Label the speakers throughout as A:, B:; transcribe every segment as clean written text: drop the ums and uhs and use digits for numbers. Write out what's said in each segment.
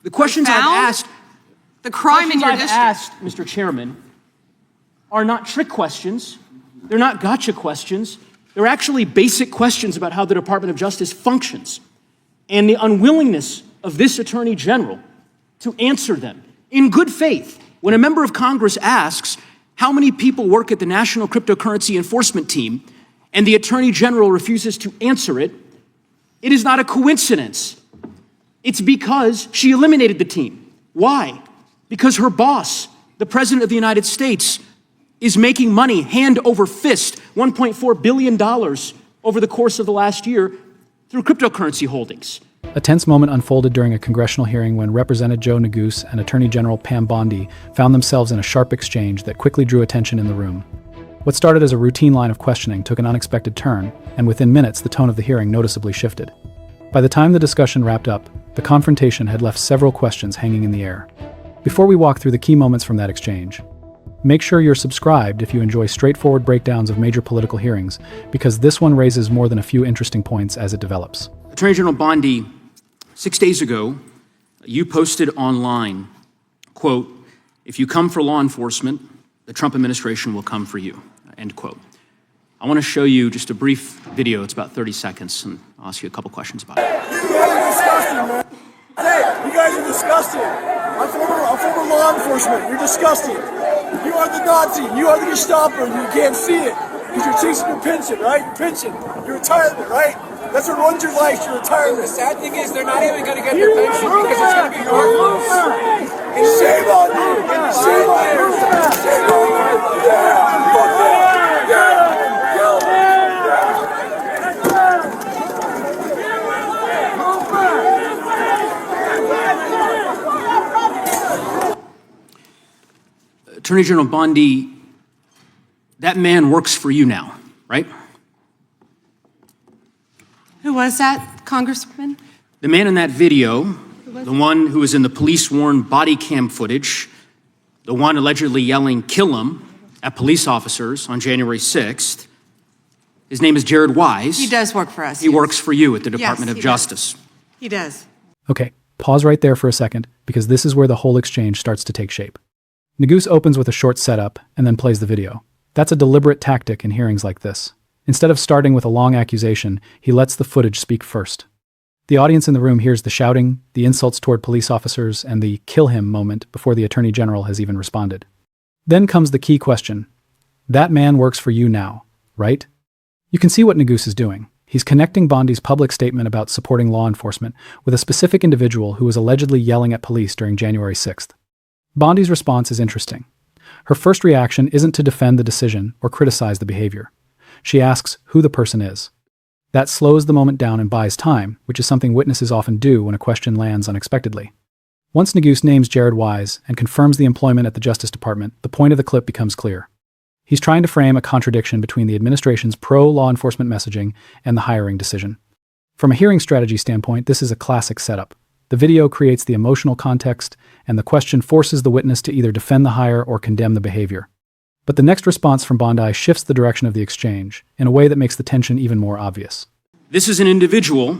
A: The questions I've asked,
B: the crime in your district.
A: asked, Mr. Chairman, are not trick questions. They're not gotcha questions. They're actually basic questions about how the Department of Justice functions and the unwillingness of this Attorney General to answer them in good faith. When a member of Congress asks how many people work at the National Cryptocurrency Enforcement Team and the Attorney General refuses to answer it, it is not a coincidence. It's because she eliminated the team. Why? Because her boss, the President of the United States, is making money hand over fist, $1.4 billion over the course of the last year through cryptocurrency holdings.
C: A tense moment unfolded during a congressional hearing when Representative Joe Neguse and Attorney General Pam Bondi found themselves in a sharp exchange that quickly drew attention in the room. What started as a routine line of questioning took an unexpected turn, and within minutes the tone of the hearing noticeably shifted. By the time the discussion wrapped up, the confrontation had left several questions hanging in the air. Before we walk through the key moments from that exchange, make sure you're subscribed if you enjoy straightforward breakdowns of major political hearings, because this one raises more than a few interesting points as it develops.
A: Attorney General Bondi, 6 days ago, you posted online, quote, "If you come for law enforcement, the Trump administration will come for you," end quote. I want to show you just a brief video. It's about 30 seconds, and I'll ask you a couple questions about it.
D: You guys are disgusting, man. Hey, you guys are disgusting. I'm former law enforcement. You're disgusting. You are the Nazi. You are the Gestapo. You can't see it because you're chasing your pension, right? Your pension, your retirement, right? That's what runs your life, your retirement.
E: The sad thing is they're not even going to get their pension because it's going to be worthless.
D: And shame on you. Shame on you. Shame on you. Yeah. Fuck that. Yeah.
A: Attorney General Bondi, that man works for you now, right?
B: Who was that, Congressman?
A: The man in that video, the one who was in the police-worn body cam footage, the one allegedly yelling, "Kill him," at police officers on January 6th, his name is Jared Wise.
B: He does work for us.
A: He works for you at the Department of Justice.
B: He does.
C: Okay, pause right there for a second, because this is where the whole exchange starts to take shape. Neguse opens with a short setup and then plays the video. That's a deliberate tactic in hearings like this. Instead of starting with a long accusation, he lets the footage speak first. The audience in the room hears the shouting, the insults toward police officers, and the "kill him" moment before the Attorney General has even responded. Then comes the key question. That man works for you now, right? You can see what Neguse is doing. He's connecting Bondi's public statement about supporting law enforcement with a specific individual who was allegedly yelling at police during January 6th. Bondi's response is interesting. Her first reaction isn't to defend the decision or criticize the behavior. She asks who the person is. That slows the moment down and buys time, which is something witnesses often do when a question lands unexpectedly. Once Neguse names Jared Wise and confirms the employment at the Justice Department, the point of the clip becomes clear. He's trying to frame a contradiction between the administration's pro-law enforcement messaging and the hiring decision. From a hearing strategy standpoint, this is a classic setup. The video creates the emotional context, and the question forces the witness to either defend the hire or condemn the behavior. But the next response from Bondi shifts the direction of the exchange in a way that makes the tension even more obvious.
A: This is an individual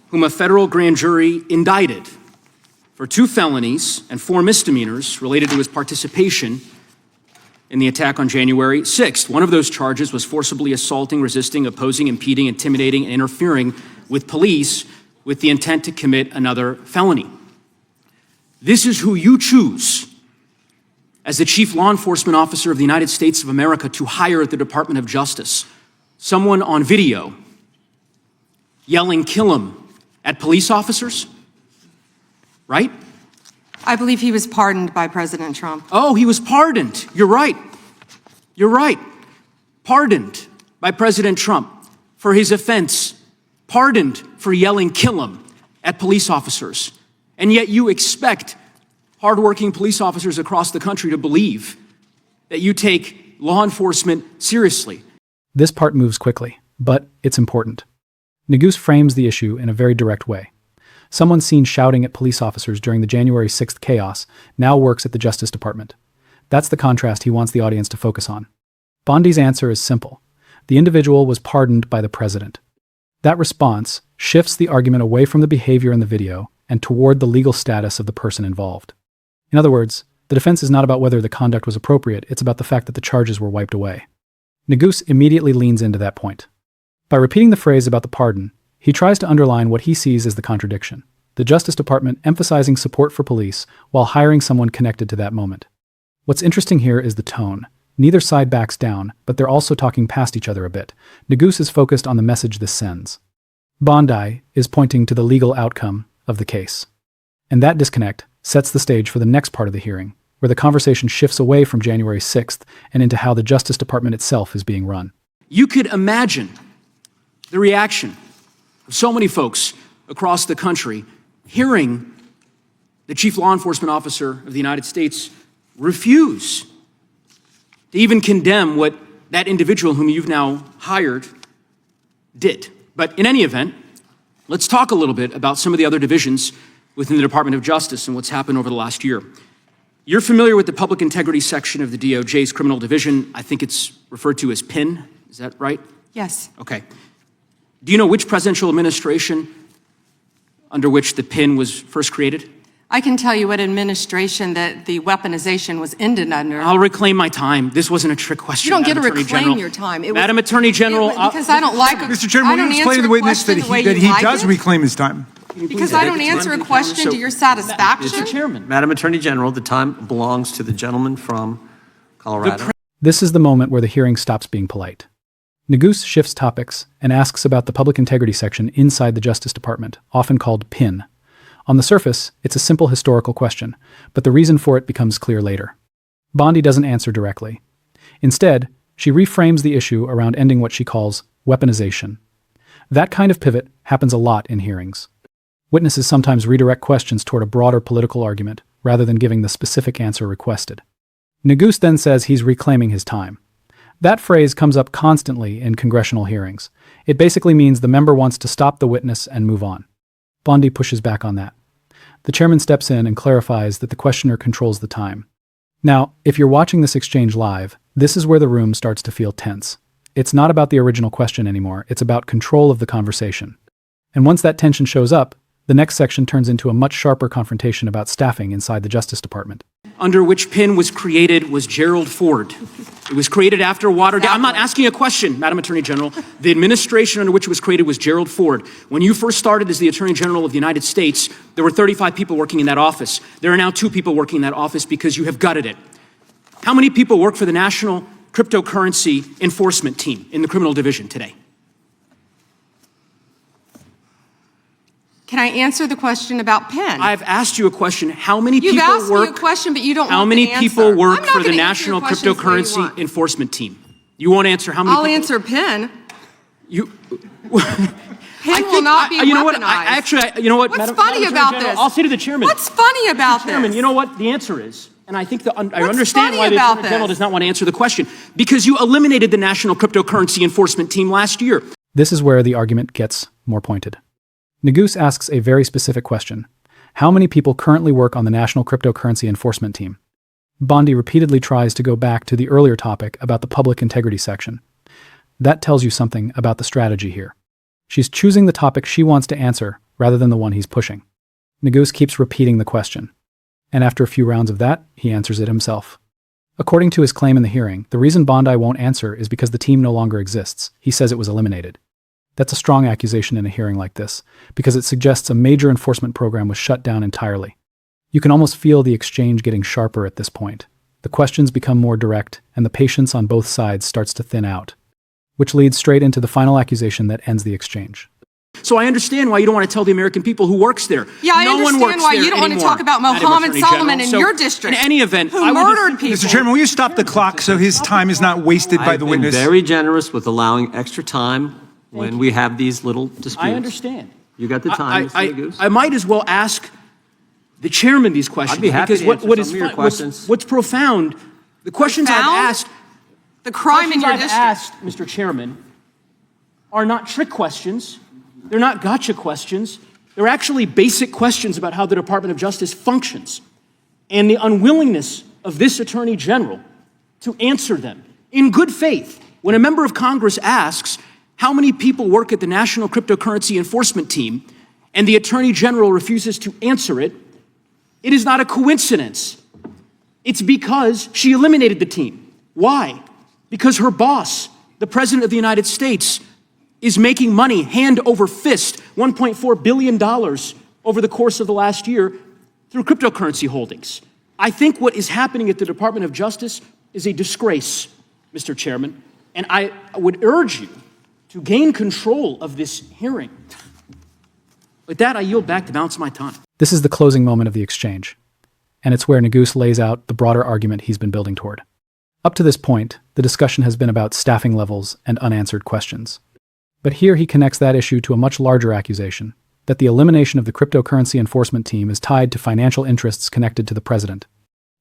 A: whom a federal grand jury indicted for 2 felonies and 4 misdemeanors related to his participation in the attack on January 6th. One of those charges was forcibly assaulting, resisting, opposing, impeding, intimidating, and interfering with police with the intent to commit another felony. This is who you choose as the Chief Law Enforcement Officer of the United States of America to hire at the Department of Justice. Someone on video yelling, "Kill him," at police officers, right?
B: I believe he was pardoned by President Trump.
A: Oh, he was pardoned. You're right. You're right. Pardoned by President Trump for his offense. Pardoned for yelling, "Kill him," at police officers. And yet you expect hardworking police officers across the country to believe that you take law enforcement seriously.
C: This part moves quickly, but it's important. Neguse frames the issue in a very direct way. Someone seen shouting at police officers during the January 6th chaos now works at the Justice Department. That's the contrast he wants the audience to focus on. Bondi's answer is simple. The individual was pardoned by the president. That response shifts the argument away from the behavior in the video and toward the legal status of the person involved. In other words, the defense is not about whether the conduct was appropriate, it's about the fact that the charges were wiped away. Neguse immediately leans into that point. By repeating the phrase about the pardon, he tries to underline what he sees as the contradiction. The Justice Department emphasizing support for police while hiring someone connected to that moment. What's interesting here is the tone. Neither side backs down, but they're also talking past each other a bit. Neguse is focused on the message this sends. Bondi is pointing to the legal outcome of the case. And that disconnect sets the stage for the next part of the hearing, where the conversation shifts away from January 6th and into how the Justice Department itself is being run.
A: You could imagine the reaction of so many folks across the country hearing the Chief Law Enforcement Officer of the United States refuse to even condemn what that individual whom you've now hired did. But in any event, let's talk a little bit about some of the other divisions within the Department of Justice and what's happened over the last year. You're familiar with the Public Integrity section of the DOJ's Criminal Division. I think it's referred to as PIN. Is that right?
B: Yes.
A: Okay. Do you know which presidential administration under which the PIN was first created?
B: I can tell you what administration that the weaponization was ended under.
A: I'll reclaim my time. This wasn't a trick question.
B: You don't get to
A: Madam Attorney
B: reclaim
A: General.
B: your time.
A: Madam Attorney General.
B: Because I don't like
F: Mr. Chairman, will you explain to the witness that he does reclaim his time?
B: Because I don't answer a question to your satisfaction.
A: Mr. Chairman.
G: Madam Attorney General, the time belongs to the gentleman from Colorado.
C: This is the moment where the hearing stops being polite. Neguse shifts topics and asks about the Public Integrity section inside the Justice Department, often called PIN. On the surface, it's a simple historical question, but the reason for it becomes clear later. Bondi doesn't answer directly. Instead, she reframes the issue around ending what she calls weaponization. That kind of pivot happens a lot in hearings. Witnesses sometimes redirect questions toward a broader political argument, rather than giving the specific answer requested. Neguse then says he's reclaiming his time. That phrase comes up constantly in congressional hearings. It basically means the member wants to stop the witness and move on. Bondi pushes back on that. The chairman steps in and clarifies that the questioner controls the time. Now, if you're watching this exchange live, this is where the room starts to feel tense. It's not about the original question anymore, it's about control of the conversation. And once that tension shows up, the next section turns into a much sharper confrontation about staffing inside the Justice Department.
A: Under which PIN was created was Gerald Ford. It was created after Watergate. I'm not asking a question, Madam Attorney General. The administration under which it was created was Gerald Ford. When you first started as the Attorney General of the United States, there were 35 people working in that office. There are now 2 people working in that office because you have gutted it. How many people work for the National Cryptocurrency Enforcement Team in the Criminal Division today?
B: Can I answer the question about PIN?
A: I've asked you a question. How many
B: You've
A: people
B: asked
A: work?
B: me a question, but you don't
A: How
B: want
A: many
B: the answer.
A: people work
B: I'm not
A: for the
B: gonna answer your
A: National
B: questions the way you
A: Cryptocurrency
B: want.
A: Enforcement Team? You won't answer how many
B: I'll
A: people?
B: answer PIN.
A: You.
B: PIN will not be
A: you know what?
B: weaponized.
A: You know what?
B: What's
A: Madam
B: funny
A: Attorney
B: about
A: General,
B: this?
A: I'll say to the chairman.
B: What's funny about this?
A: Chairman, you know what the answer is? And I think I
B: What's
A: understand
B: funny
A: why the
B: about
A: Attorney General
B: this?
A: does not want to answer the question. Because you eliminated the National Cryptocurrency Enforcement Team last year.
C: This is where the argument gets more pointed. Neguse asks a very specific question. How many people currently work on the National Cryptocurrency Enforcement Team? Bondi repeatedly tries to go back to the earlier topic about the Public Integrity section. That tells you something about the strategy here. She's choosing the topic she wants to answer rather than the one he's pushing. Neguse keeps repeating the question. And after a few rounds of that, he answers it himself. According to his claim in the hearing, the reason Bondi won't answer is because the team no longer exists. He says it was eliminated. That's a strong accusation in a hearing like this, because it suggests a major enforcement program was shut down entirely. You can almost feel the exchange getting sharper at this point. The questions become more direct, and the patience on both sides starts to thin out, which leads straight into the final accusation that ends the exchange.
A: So I understand why you don't want to tell the American people who works there.
B: Yeah, I
A: no one
B: understand
A: works
B: why
A: there
B: you don't want to
A: anymore,
B: talk about
A: Madam
B: Mohammed
A: Attorney
B: Solomon
A: General.
B: in
A: So,
B: your district.
A: In any event,
B: who
A: I would
B: murdered people.
F: Mr. Chairman, will you stop the clock so his time is not wasted by
G: I've
F: the
G: been
F: witness?
G: very generous with allowing extra time when we have these little disputes.
A: I understand.
G: You got the time, Mr. Neguse?
A: I might as well ask the chairman these questions.
G: I'd be happy
A: because
G: to
A: what
G: answer some of your questions.
A: What's profound, the questions I've
B: Profound?
A: asked,
B: The crime in your
A: I've
B: district.
A: asked, Mr. Chairman, are not trick questions. They're not gotcha questions. They're actually basic questions about how the Department of Justice functions and the unwillingness of this Attorney General to answer them in good faith. When a member of Congress asks how many people work at the National Cryptocurrency Enforcement Team, and the Attorney General refuses to answer it, it is not a coincidence. It's because she eliminated the team. Why? Because her boss, the President of the United States, is making money hand over fist, $1.4 billion over the course of the last year through cryptocurrency holdings. I think what is happening at the Department of Justice is a disgrace, Mr. Chairman, and I would urge you to gain control of this hearing. With that, I yield back the balance of my time.
C: This is the closing moment of the exchange, and it's where Neguse lays out the broader argument he's been building toward. Up to this point, the discussion has been about staffing levels and unanswered questions. But here he connects that issue to a much larger accusation, that the elimination of the cryptocurrency enforcement team is tied to financial interests connected to the president.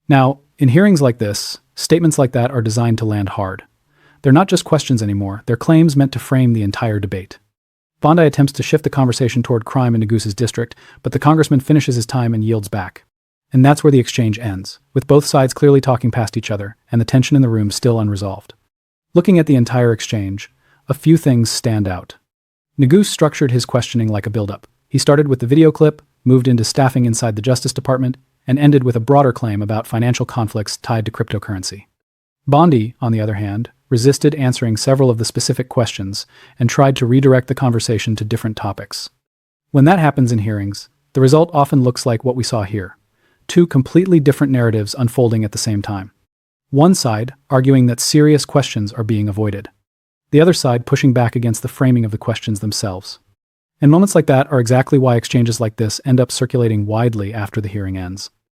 C: Now, in hearings like this, statements like that are designed to land hard. They're not just questions anymore, they're claims meant to frame the entire debate. Bondi attempts to shift the conversation toward crime in Neguse's district, but the congressman finishes his time and yields back. And that's where the exchange ends, with both sides clearly talking past each other, and the tension in the room still unresolved. Looking at the entire exchange, a few things stand out. Neguse structured his questioning like a buildup. He started with the video clip, moved into staffing inside the Justice Department, and ended with a broader claim about financial conflicts tied to cryptocurrency. Bondi, on the other hand, resisted answering several of the specific questions and tried to redirect the conversation to different topics. When that happens in hearings, the result often looks like what we saw here: two completely different narratives unfolding at the same time. One side arguing that serious questions are being avoided. The other side pushing back against the framing of the questions themselves. And moments like that are exactly why exchanges like this end up circulating widely after the hearing ends.